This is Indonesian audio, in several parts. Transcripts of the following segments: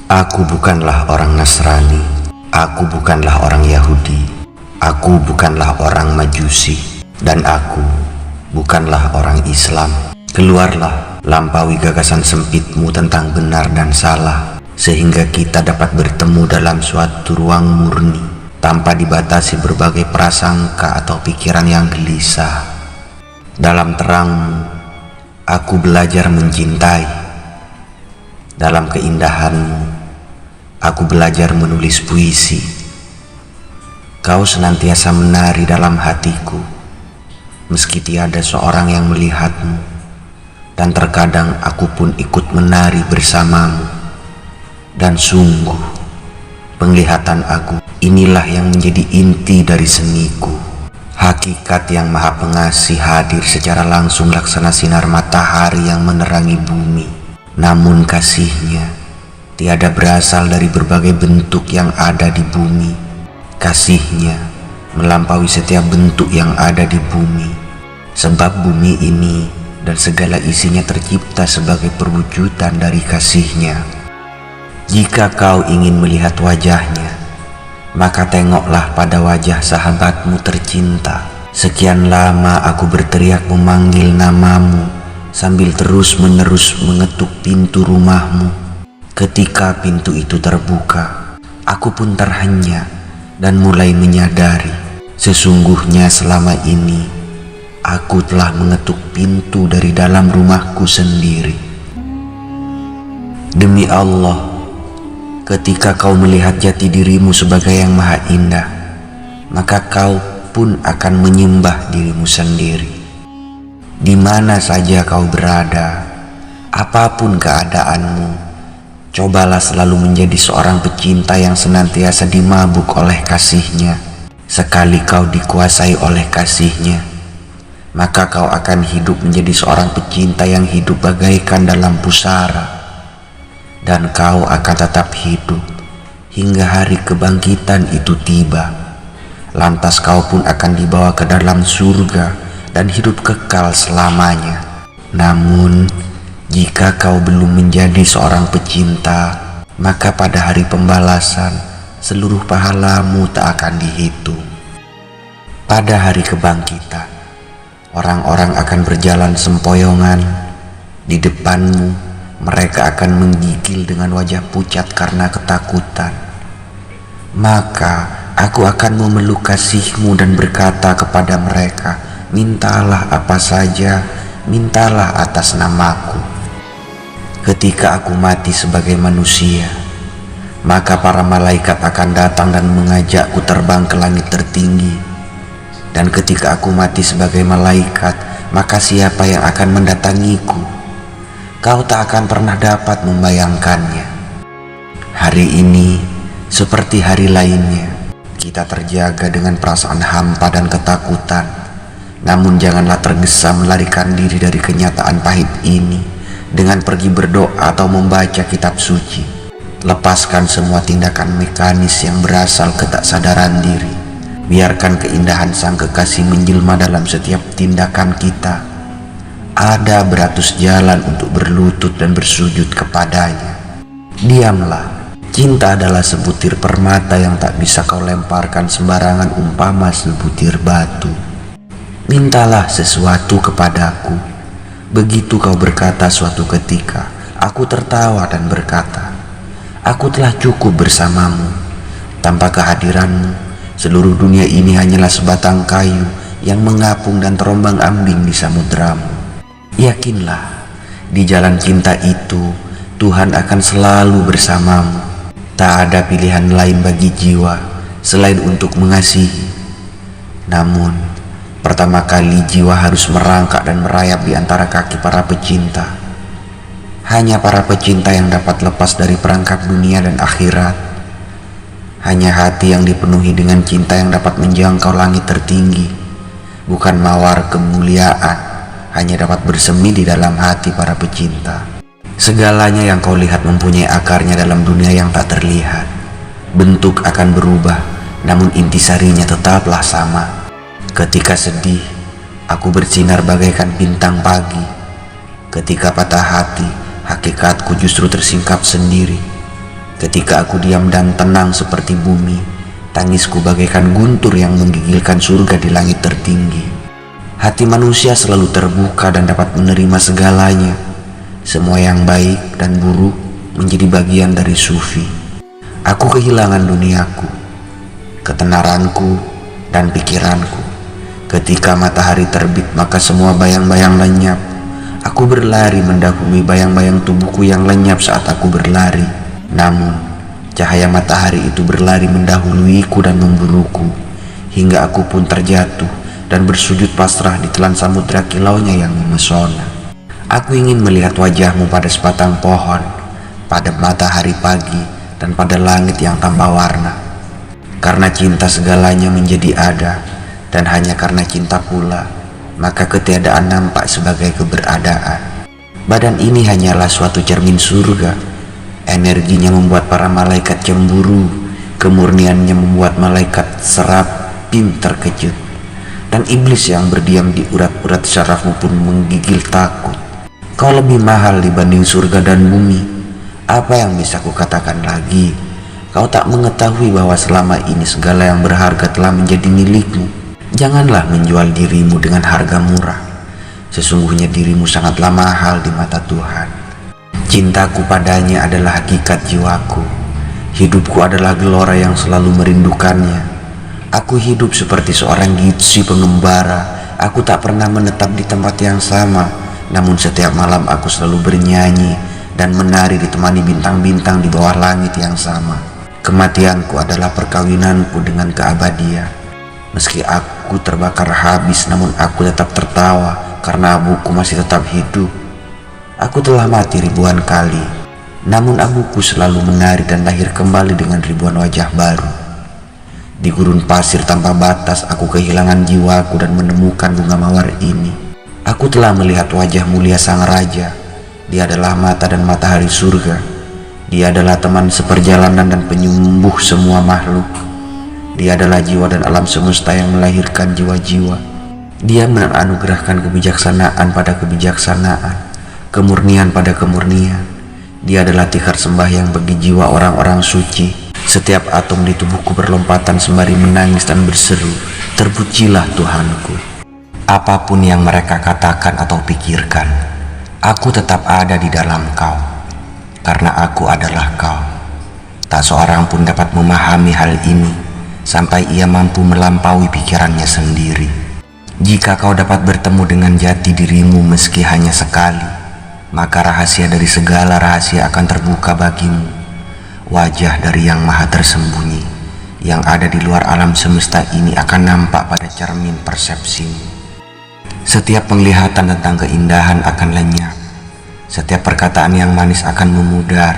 Aku bukanlah orang Nasrani, aku bukanlah orang Yahudi, aku bukanlah orang Majusi, dan aku bukanlah orang Islam. Keluarlah, lampaui gagasan sempitmu tentang benar dan salah, sehingga kita dapat bertemu dalam suatu ruang murni, tanpa dibatasi berbagai prasangka atau pikiran yang gelisah. Dalam terangmu, aku belajar mencintai. Dalam keindahanmu, aku belajar menulis puisi. Kau senantiasa menari dalam hatiku, meski tiada seorang yang melihatmu, dan terkadang aku pun ikut menari bersamamu. Dan sungguh, penglihatan aku inilah yang menjadi inti dari seniku. Hakikat yang maha pengasih hadir secara langsung laksana sinar matahari yang menerangi bumi. Namun kasihnya tiada berasal dari berbagai bentuk yang ada di bumi. Kasihnya melampaui setiap bentuk yang ada di bumi, sebab bumi ini dan segala isinya tercipta sebagai perwujudan dari kasihnya. Jika kau ingin melihat wajahnya, maka tengoklah pada wajah sahabatmu tercinta. Sekian lama aku berteriak memanggil namamu, sambil terus-menerus mengetuk pintu rumahmu. Ketika pintu itu terbuka, aku pun terhenyak dan mulai menyadari sesungguhnya selama ini aku telah mengetuk pintu dari dalam rumahku sendiri. Demi Allah, ketika kau melihat jati dirimu sebagai yang maha indah, maka kau pun akan menyembah dirimu sendiri. Di mana saja kau berada, apapun keadaanmu, cobalah selalu menjadi seorang pecinta yang senantiasa dimabuk oleh kasihnya. Sekali kau dikuasai oleh kasihnya, maka kau akan hidup menjadi seorang pecinta yang hidup bagaikan dalam pusara. Dan kau akan tetap hidup hingga hari kebangkitan itu tiba. Lantas kau pun akan dibawa ke dalam surga dan hidup kekal selamanya. Namun, jika kau belum menjadi seorang pecinta, maka pada hari pembalasan, seluruh pahalamu tak akan dihitung. Pada hari kebangkitan, orang-orang akan berjalan sempoyongan. Di depanmu, mereka akan menggigil dengan wajah pucat karena ketakutan. Maka, aku akan memeluk kasihmu dan berkata kepada mereka, mintalah apa saja, mintalah atas namaku. Ketika aku mati sebagai manusia, maka para malaikat akan datang dan mengajakku terbang ke langit tertinggi. Dan ketika aku mati sebagai malaikat, maka siapa yang akan mendatangiku? Kau tak akan pernah dapat membayangkannya. Hari ini, seperti hari lainnya, kita terjaga dengan perasaan hampa dan ketakutan. Namun janganlah tergesa melarikan diri dari kenyataan pahit ini dengan pergi berdoa atau membaca kitab suci. Lepaskan semua tindakan mekanis yang berasal ketaksadaran diri. Biarkan keindahan sang kekasih menjelma dalam setiap tindakan kita. Ada beratus jalan untuk berlutut dan bersujud kepadanya. Diamlah, cinta adalah sebutir permata yang tak bisa kau lemparkan sembarangan umpama sebutir batu. Mintalah sesuatu kepadaku. Begitu kau berkata suatu ketika, aku tertawa dan berkata, aku telah cukup bersamamu. Tanpa kehadiranmu, seluruh dunia ini hanyalah sebatang kayu yang mengapung dan terombang-ambing di samudramu. Yakinlah, di jalan cinta itu, Tuhan akan selalu bersamamu. Tak ada pilihan lain bagi jiwa selain untuk mengasihi. Namun, pertama kali jiwa harus merangkak dan merayap di antara kaki para pecinta. Hanya para pecinta yang dapat lepas dari perangkap dunia dan akhirat. Hanya hati yang dipenuhi dengan cinta yang dapat menjangkau langit tertinggi. Bukan mawar kemuliaan hanya dapat bersemi di dalam hati para pecinta. Segalanya yang kau lihat mempunyai akarnya dalam dunia yang tak terlihat. Bentuk akan berubah, namun intisarinya tetaplah sama. Ketika sedih, aku bersinar bagaikan bintang pagi. Ketika patah hati, hakikatku justru tersingkap sendiri. Ketika aku diam dan tenang seperti bumi, tangisku bagaikan guntur yang menggigilkan surga di langit tertinggi. Hati manusia selalu terbuka dan dapat menerima segalanya. Semua yang baik dan buruk menjadi bagian dari sufi. Aku kehilangan duniaku, ketenaranku, dan pikiranku. Ketika matahari terbit, maka semua bayang-bayang lenyap. Aku berlari mendahului bayang-bayang tubuhku yang lenyap saat aku berlari. Namun, cahaya matahari itu berlari mendahuluiku dan membunuhku, hingga aku pun terjatuh dan bersujud pasrah di telan samudra kilaunya yang memesona. Aku ingin melihat wajahmu pada sebatang pohon, pada matahari pagi, dan pada langit yang tanpa warna. Karena cinta segalanya menjadi ada, dan hanya karena cinta pula, maka ketiadaan nampak sebagai keberadaan. Badan ini hanyalah suatu cermin surga. Energinya membuat para malaikat cemburu, kemurniannya membuat malaikat serapim terkejut, dan iblis yang berdiam di urat-urat syarafmu pun menggigil takut. Kau lebih mahal dibanding surga dan bumi. Apa yang bisa kukatakan lagi? Kau tak mengetahui bahwa selama ini segala yang berharga telah menjadi milikmu. Janganlah menjual dirimu dengan harga murah. Sesungguhnya dirimu sangatlah mahal di mata Tuhan. Cintaku padanya adalah hakikat jiwaku. Hidupku adalah gelora yang selalu merindukannya. Aku hidup seperti seorang gipsi pengembara. Aku tak pernah menetap di tempat yang sama, namun setiap malam aku selalu bernyanyi dan menari ditemani bintang-bintang di bawah langit yang sama. Kematianku adalah perkawinanku dengan keabadian. Meski aku terbakar habis, namun aku tetap tertawa karena abuku masih tetap hidup. Aku telah mati ribuan kali, namun abuku selalu menari dan lahir kembali dengan ribuan wajah baru. Di gurun pasir tanpa batas, aku kehilangan jiwaku dan menemukan bunga mawar ini. Aku telah melihat wajah mulia sang raja. Dia adalah mata dan matahari surga. Dia adalah teman seperjalanan dan penyembuh semua makhluk. Dia adalah jiwa dan alam semesta yang melahirkan jiwa-jiwa. Dia menganugerahkan kebijaksanaan pada kebijaksanaan, kemurnian pada kemurnian. Dia adalah tikar sembahyang bagi jiwa orang-orang suci. Setiap atom di tubuhku berlompatan sembari menangis dan berseru, "Terpujilah Tuhanku." Apapun yang mereka katakan atau pikirkan, aku tetap ada di dalam Kau, karena aku adalah Kau. Tak seorang pun dapat memahami hal ini sampai ia mampu melampaui pikirannya sendiri. Jika kau dapat bertemu dengan jati dirimu meski hanya sekali, maka rahasia dari segala rahasia akan terbuka bagimu. Wajah dari yang maha tersembunyi yang ada di luar alam semesta ini akan nampak pada cermin persepsimu. Setiap penglihatan tentang keindahan akan lenyap. Setiap perkataan yang manis akan memudar.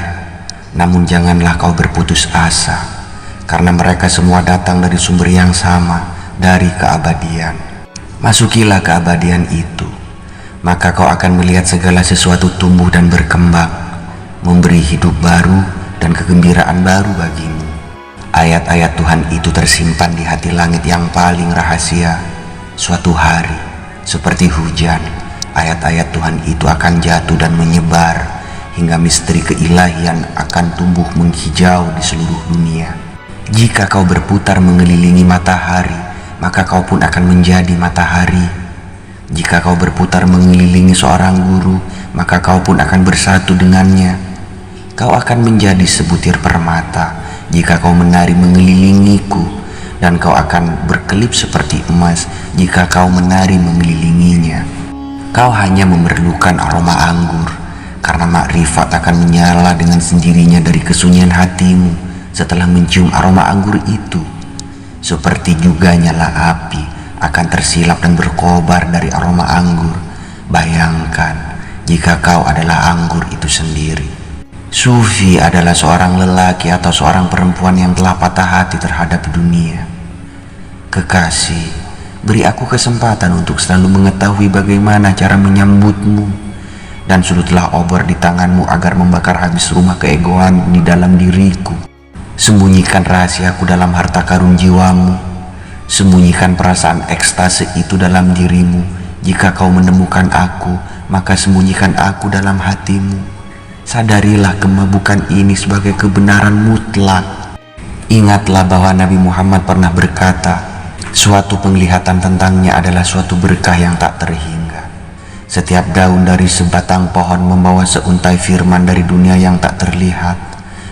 Namun janganlah kau berputus asa, karena mereka semua datang dari sumber yang sama, dari keabadian. Masukilah keabadian itu, maka kau akan melihat segala sesuatu tumbuh dan berkembang, memberi hidup baru dan kegembiraan baru bagimu. Ayat-ayat Tuhan itu tersimpan di hati langit yang paling rahasia. Suatu hari, seperti hujan, ayat-ayat Tuhan itu akan jatuh dan menyebar, hingga misteri keilahian akan tumbuh menghijau di seluruh dunia. Jika kau berputar mengelilingi matahari, maka kau pun akan menjadi matahari. Jika kau berputar mengelilingi seorang guru, maka kau pun akan bersatu dengannya. Kau akan menjadi sebutir permata jika kau menari mengelilingiku, dan kau akan berkelip seperti emas jika kau menari mengelilinginya. Kau hanya memerlukan aroma anggur, karena makrifat akan menyala dengan sendirinya dari kesunyian hatimu setelah mencium aroma anggur itu. Seperti juga nyala api akan tersilap dan berkobar dari aroma anggur. Bayangkan jika kau adalah anggur itu sendiri. Sufi adalah seorang lelaki atau seorang perempuan yang telah patah hati terhadap dunia. Kekasih, beri aku kesempatan untuk selalu mengetahui bagaimana cara menyambutmu, dan sudutlah obor di tanganmu agar membakar habis rumah keegoan di dalam diriku. Sembunyikan rahasiaku dalam harta karun jiwamu. Sembunyikan perasaan ekstase itu dalam dirimu. Jika kau menemukan aku, maka sembunyikan aku dalam hatimu. Sadarilah kemabukan ini sebagai kebenaran mutlak. Ingatlah bahwa Nabi Muhammad pernah berkata, suatu penglihatan tentangnya adalah suatu berkah yang tak terhingga. Setiap daun dari sebatang pohon membawa seuntai firman dari dunia yang tak terlihat.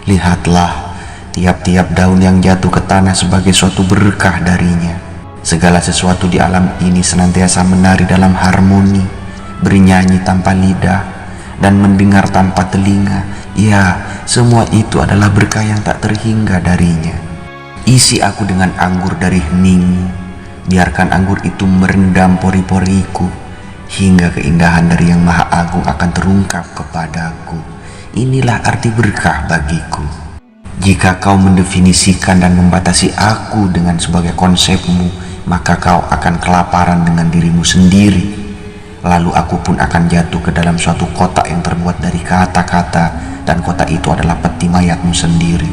Lihatlah, tiap-tiap daun yang jatuh ke tanah sebagai suatu berkah darinya. Segala sesuatu di alam ini senantiasa menari dalam harmoni, bernyanyi tanpa lidah, dan mendengar tanpa telinga. Ya, semua itu adalah berkah yang tak terhingga darinya. Isi aku dengan anggur dari heningmu, biarkan anggur itu merendam pori-poriku, hingga keindahan dari Yang Maha Agung akan terungkap kepadaku. Inilah arti berkah bagiku. Jika kau mendefinisikan dan membatasi aku dengan sebagai konsepmu, maka kau akan kelaparan dengan dirimu sendiri. Lalu aku pun akan jatuh ke dalam suatu kotak yang terbuat dari kata-kata, dan kotak itu adalah peti mayatmu sendiri.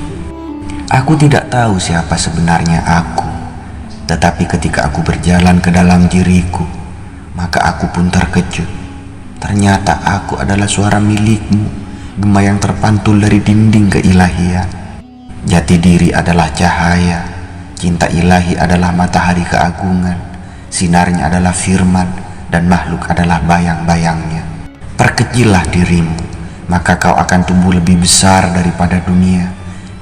Aku tidak tahu siapa sebenarnya aku, tetapi ketika aku berjalan ke dalam diriku, maka aku pun terkejut. Ternyata aku adalah suara milikmu, gema yang terpantul dari dinding keilahian. Jati diri adalah cahaya, cinta ilahi adalah matahari keagungan, sinarnya adalah firman, dan makhluk adalah bayang-bayangnya. Perkecillah dirimu, maka kau akan tumbuh lebih besar daripada dunia.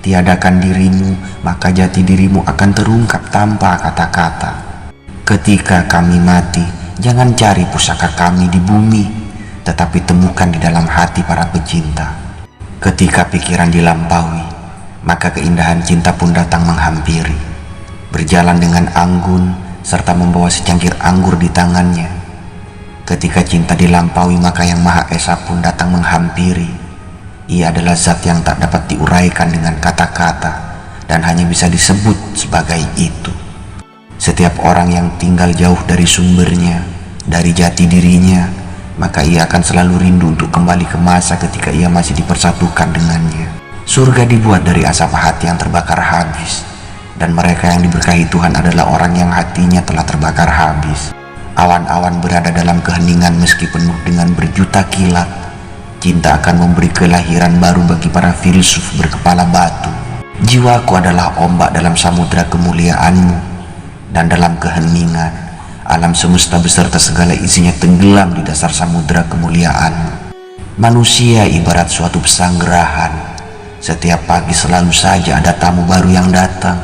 Tiadakan dirimu, maka jati dirimu akan terungkap tanpa kata-kata. Ketika kami mati, jangan cari pusaka kami di bumi, tetapi temukan di dalam hati para pecinta. Ketika pikiran dilampaui, maka keindahan cinta pun datang menghampiri, berjalan dengan anggun serta membawa secangkir anggur di tangannya. Ketika cinta dilampaui, maka Yang Maha Esa pun datang menghampiri. Ia adalah zat yang tak dapat diuraikan dengan kata-kata, dan hanya bisa disebut sebagai itu. Setiap orang yang tinggal jauh dari sumbernya, dari jati dirinya, maka ia akan selalu rindu untuk kembali ke masa ketika ia masih dipersatukan dengannya. Surga dibuat dari asap hati yang terbakar habis, dan mereka yang diberkahi Tuhan adalah orang yang hatinya telah terbakar habis. Awan-awan berada dalam keheningan meski penuh dengan berjuta kilat. Cinta akan memberi kelahiran baru bagi para filsuf berkepala batu. Jiwaku adalah ombak dalam samudera kemuliaanmu, dan dalam keheningan alam semesta beserta segala isinya tenggelam di dasar samudera kemuliaanmu. Manusia ibarat suatu pesanggerahan. Setiap pagi selalu saja ada tamu baru yang datang,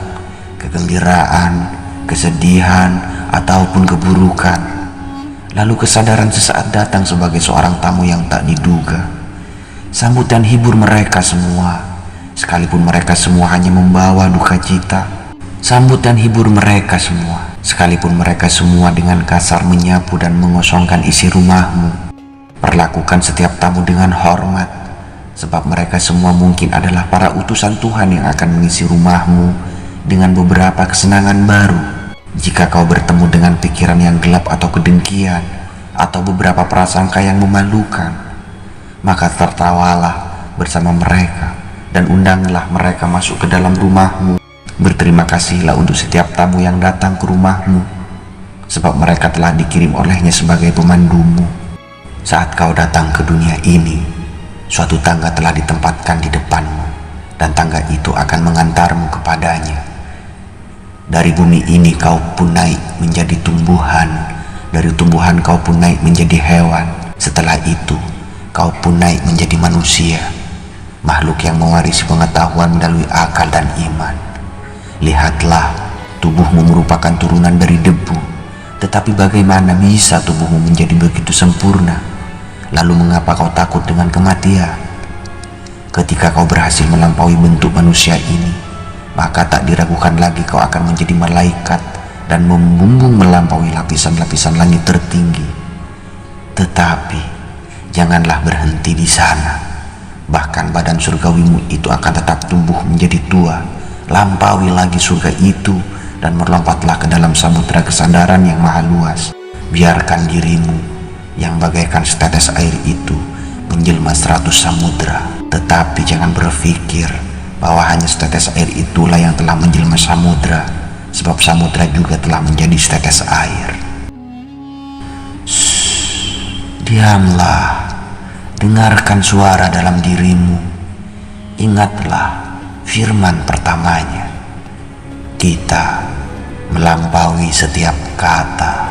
kegembiraan, kesedihan, ataupun keburukan. Lalu kesadaran sesaat datang sebagai seorang tamu yang tak diduga. Sambut dan hibur mereka semua, sekalipun mereka semua hanya membawa duka cita. Sambut dan hibur mereka semua, sekalipun mereka semua dengan kasar menyapu dan mengosongkan isi rumahmu. Perlakukan setiap tamu dengan hormat, sebab mereka semua mungkin adalah para utusan Tuhan yang akan mengisi rumahmu dengan beberapa kesenangan baru. Jika kau bertemu dengan pikiran yang gelap atau kedengkian, atau beberapa prasangka yang memalukan, maka tertawalah bersama mereka dan undanglah mereka masuk ke dalam rumahmu. Berterima kasihlah untuk setiap tamu yang datang ke rumahmu, sebab mereka telah dikirim olehnya sebagai pemandumu. Saat kau datang ke dunia ini, suatu tangga telah ditempatkan di depanmu, dan tangga itu akan mengantarmu kepadanya. Dari bumi ini kau pun naik menjadi tumbuhan, dari tumbuhan kau pun naik menjadi hewan. Setelah itu kau pun naik menjadi manusia, makhluk yang mewarisi pengetahuan melalui akal dan iman. Lihatlah, tubuhmu merupakan turunan dari debu, tetapi bagaimana bisa tubuhmu menjadi begitu sempurna? Lalu mengapa kau takut dengan kematian? Ketika kau berhasil melampaui bentuk manusia ini, maka tak diragukan lagi kau akan menjadi malaikat dan membumbung melampaui lapisan-lapisan langit tertinggi. Tetapi janganlah berhenti di sana. Bahkan badan surgawimu itu akan tetap tumbuh menjadi tua. Lampaui lagi surga itu dan melompatlah ke dalam samudera kesadaran yang maha luas. Biarkan dirimu yang bagaikan setetes air itu menjelma 100 samudera. Tetapi jangan berpikir bahwa hanya setetes air itulah yang telah menjelma samudra, sebab samudra juga telah menjadi setetes air. Diamlah, dengarkan suara dalam dirimu. Ingatlah firman pertamanya. Kita melampaui setiap kata.